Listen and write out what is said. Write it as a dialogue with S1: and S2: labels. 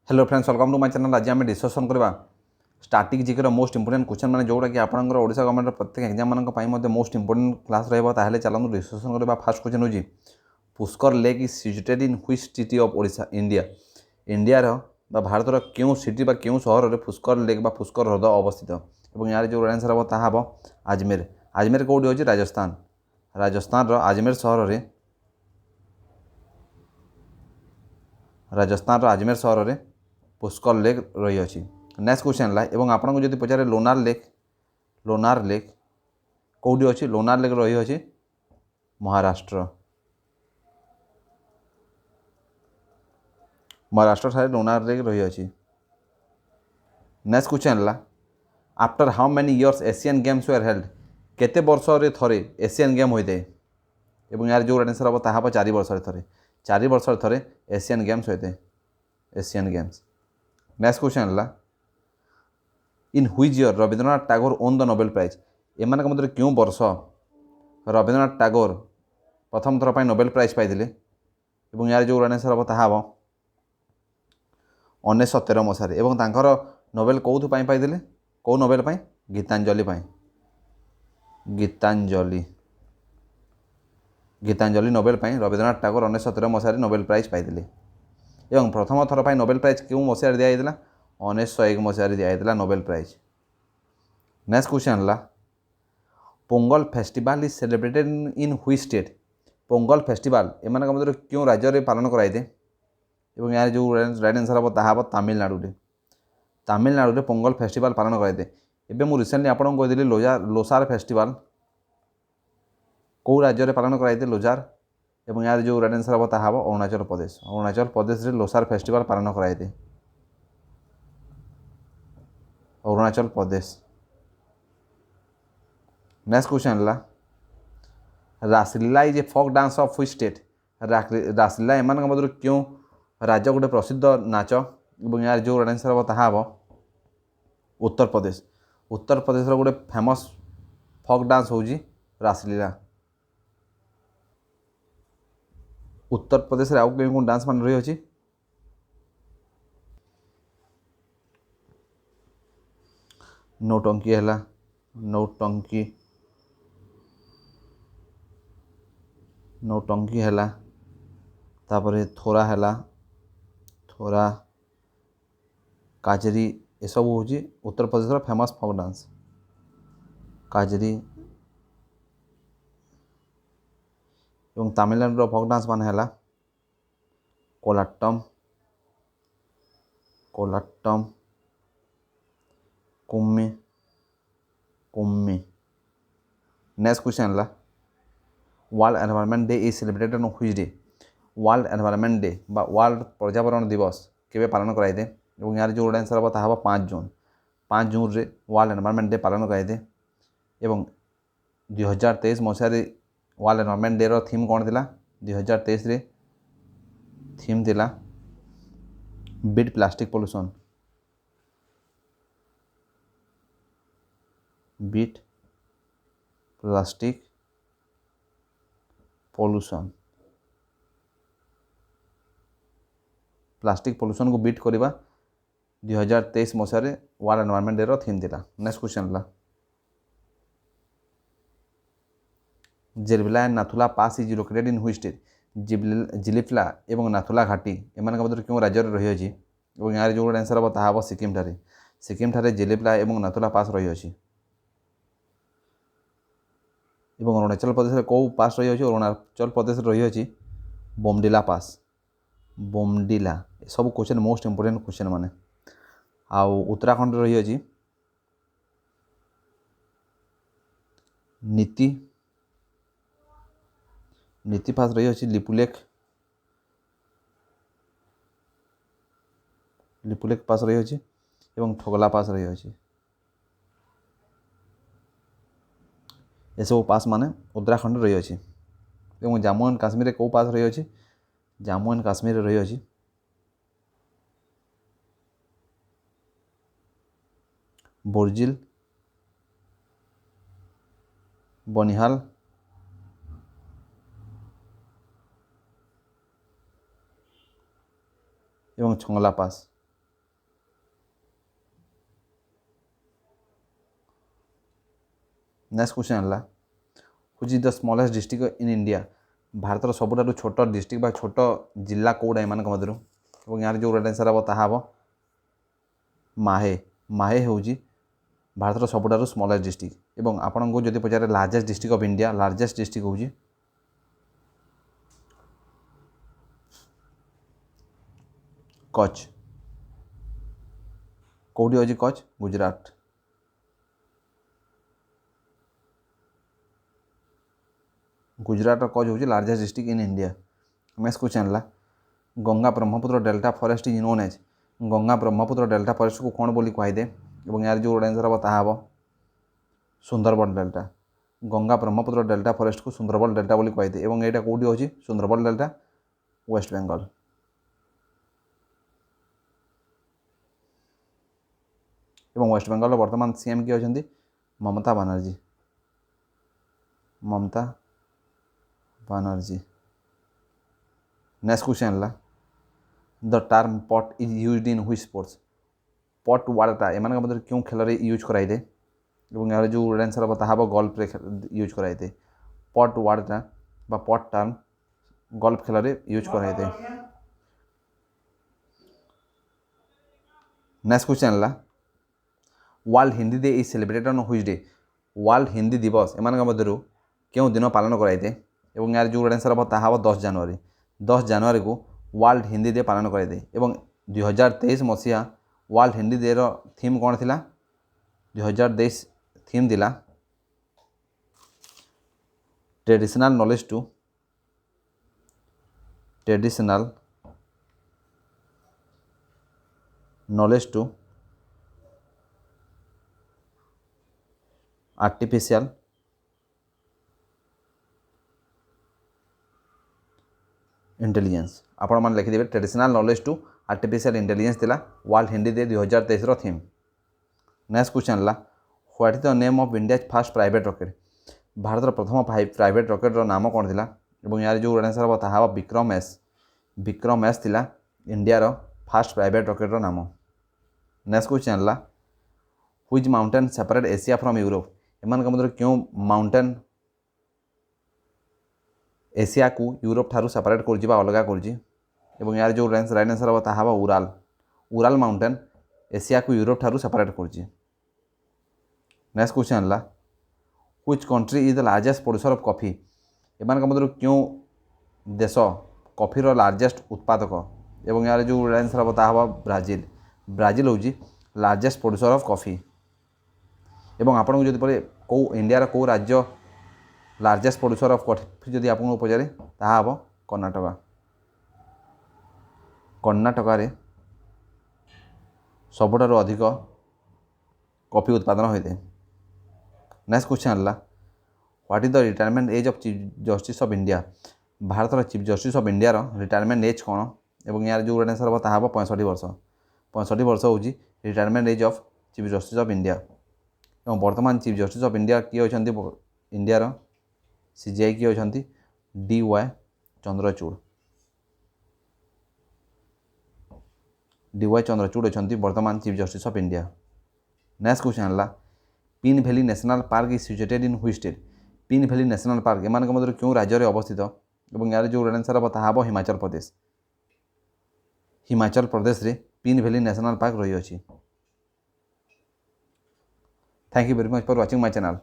S1: Hello friends welcome to my channel. आज आम discussion करवा static GK most important question मैंने जोटा कि आपंकर ओडिशा गवर्नमेंट प्रत्येक एग्जाम मान मोस्ट इंपोर्टेंट क्लास रहा चलते डिस्कसन करवा। फास्ट क्वेश्चन हो Pushkar lake is situated in which city of Odisha India. इंडियार भारतर क्यों सिटी क्यों सहर में पुष्कर लेक पुष्कर ह्रद अवस्थित और यार जो आंसर हम ता हम आजमेर। आजमेर कौटी अच्छी राजस्थान। राजस्थान आजमेर सहर में आजमेर सहर में पुष्कर लेक रही अछि। नेक्स्ट क्वेश्चन है एवं आपको जब पचारे लोनार लेक कौटी अच्छी लोनार लेक रही अछि महाराष्ट्र। महाराष्ट्र ठारे लोनार लेक रही अछि। नेक्स्ट क्वेश्चन है after how many years Asian games were held. केते वर्ष रे थरे एशियन गेम होते हैं यार जो आंसर हम ता 4 वर्ष थे 4 वर्ष थे एशियन गेम्स होते एशियन गेम्स। नेक्स्ट क्वेश्चन है in which year Rabindranath Tagore won the Nobel prize. एम मध्य क्यों वर्ष रवींद्रनाथ टैगोर प्रथम थर पर नोबेल प्राइज पाई यार जो आंसर हम ता 1913 मसीह नोबेल कौन पाई कौ नोबेल पाई गीतांजलि गीतांजलि नोबेल पाई रवींद्रनाथ टैगोर 1913 मसीह नोबेल प्राइज पाई प्रथम थर पर नोबेल प्राइज क्यों मसीह दिया 1901 मसीह दिया नोबेल प्राइज। नेक्स्ट क्वेश्चन है Pongal festival is celebrated in which state. Pongal festival एम मध्य क्यों राज्य में पालन कराए यार जो राइट आंसर हम ता तमिलनाडु। तमिलनाडु में पोंगल फेस्टिवल पालन कराए। एवं मुझे रिसेंटली आपको कही लोसार फेस्टिवल कौ राज्य में पालन कराए लोजार और यार जो राइट आंसर हम ता अरुणाचल प्रदेश। अरुणाचल प्रदेश में लोसार फेस्टिवल पालन कराए अरुणाचल प्रदेश। नेक्स्ट क्वेश्चन है Raslila is a folk dance of which state. Raslila एम मध्य क्यों राज्य गोटे प्रसिद्ध नाच और यार जो आंसर हम ता उत्तर प्रदेश। उत्तर प्रदेश गोटे फेमस फोक डांस हूँ रासलीला। उत्तर प्रदेश में आउ कौन डांस मान रही अच्छी नौटंकी है नौटंकी नौटंकी है तापर थोड़ा है थोड़ा काजरी ये सब हूँ Uttar Pradesh famous folk dance काजरी और तमिलनाडु फोक डांस मान है कोलाट्टम कोलाट्टम कुम्मी कुम्मी। नेक्स्ट क्वेश्चन है world environment day is celebrated on which day. World environment day world पर्यावरण दिवस केवे पालन कराए और यार जो आंसर हम ता 5 जून। 5 जून रे वर्ल्ड एनवायरनमेंट डे पालन कराए और 2023 मसीह वर्ल्ड एनवायरनमेंट डे रो थीम कौन थिला 2023 रे थीम थिला beat plastic pollution. Beat plastic pollution plastic pollution को बीट करवा 2023 मसीह वर्ल्ड एनवायरनमेंट डे रो थीम थिला। नेक्स्ट क्वेश्चन है Jelepla and Nathula pass is located in which state. Jelepla एवं नाथुला घाटी एम मध्य क्यों राज्य रही अच्छी और यहाँ जो आंसर हम ता सिक्किम ठारे। सिक्किम ठारे जिलिफ्ला एवं नाथुला पास रही अच्छी और अरुणाचल प्रदेश में कौ पास रही अच्छी अरुणाचल प्रदेश रही अच्छी बोमडिला पास बोमडिला। सब क्वेश्चन मोस्ट इंपोर्टेंट क्वेश्चन माने आउ उत्तराखंड रही अच्छी नीति नीति पास रही अच्छी लिपुलेख लिपुलेख पास रही अच्छी एवं ठोगला पास रही अच्छी ये सब पास माने उत्तराखंड रही अच्छी और जम्मू एंड काश्मीर कौ पास रही अच्छी जम्मू एंड काश्मीर रही अच्छी बोर्जिल बनिहाल एवं छोंगला पास। नेक्स्ट क्वेश्चन है which is the smallest district in India भारतर सबुठ छोट डिस्ट्रिक्ट छोट जिला कौटा एम मध्य यार जो राइट आंसर हम ताहा माहे माहे हूँ भारतर सबुठ स्मॉलेस्ट डिस्ट्रिक्ट एवं आपन को जब पचारे largest district of India largest district हूँ कच्छ कौटी अच्छी कच्छ गुजरात गुजरात कच्छ हूँ largest district in India. Next question है Ganga Brahmaputra delta forest is known as Ganga Brahmaputra delta forest को कौन बोली कहुए और यार जो आंसर हम ताहा Sundarban delta Ganga Brahmaputra delta forest को सुंदरबन डेल्टा बोली कहुए और यहाँ कौटी अच्छी सुंदरबन डेल्टा वेस्ट बेंगल। एवं वेस्ट बेंगल वर्तमान सीएम किए अच्छा ममता बनर्जी ममता बनर्जी। नेक्स्ट क्वेश्चन है द टर्म पट is used in which sports पट वार्डटा एम मतलब क्यों खेल यूज कराइए और यार जो आंसर हम ताहा गल्फ यूज कराइए पट वार्डटा पट टर्म गल्फ खेल यूज कराइए। नेक्स्ट क्वेश्चन है world Hindi day is celebrated on which day world Hindi दिवस एम मध्य क्यों दिन पालन कराइए और यार जो आंसर हम ताहा 10 जनवरी को वर्ल्ड हिंदी डे पालन कराइए और 2023 मसीहा वर्ल्ड हिंदी डे रो थीम कौन थिला 2023 थीम दिला traditional knowledge to artificial intelligence आपण मैंने लिखिदेवे traditional knowledge to artificial intelligence थिला वर्ल्ड हिंदी डे 2023 रो थीम। नेक्स्ट क्वेश्चन है what is the name of India's first private rocket भारतर प्रथम प्राइवेट रॉकेट रो नाम कौन थिला और यार जो आंसर हम ताहा विक्रम एस थिला इंडिया रो फर्स्ट प्राइवेट रॉकेट रो नाम। नेक्स्ट क्वेश्चन है which mountain separate Asia from Europe एम मतलब क्यों माउंटेन एशिया को यूरोप ठारू सेपरेट कर अलग कर यार जो राइट आंसर हम ताहा उराल माउंटेन एशिया को यूरोप ठारू सेपरेट कर। नेक्स्ट क्वेश्चन है which country is the largest producer of coffee एम मतलब क्यों देश कॉफीर लार्जेस्ट उत्पादक और यार जो आंसर हम ताहा ब्राजिल हूँ लार्जेस्ट प्रोड्यूसर ऑफ कॉफी एवं आपन को जब कौ इंडिया कौ राज्य लार्जेस्ट प्रोड्यूसर ऑफ कॉफी जब आपको पचारे ताहा हम कर्णाटक सबुठ अधिक कॉफी उत्पादन होते हैं। नेक्स्ट क्वेश्चन है what is the retirement age of chief justice of India Bharat chief justice of India retirement age कौन और यार जो आंसर हम ताहा 65 वर्ष हूँ retirement age of chief justice of India और वर्तमान चीफ जस्टिस ऑफ इंडिया किए अच्छा इंडिया सीजीआई किए अच्छा DY चंद्रचूड़ अच्छा वर्तमान chief justice of India. Next question है Pin valley national park is situated in which state Pin valley national park एम मतलब क्यों राज्य में अवस्थित और यार जो आंसर हम ताहा हिमाचल प्रदेश रे पिन वैली नेशनल पार्क रही। Thank you very much for watching my channel.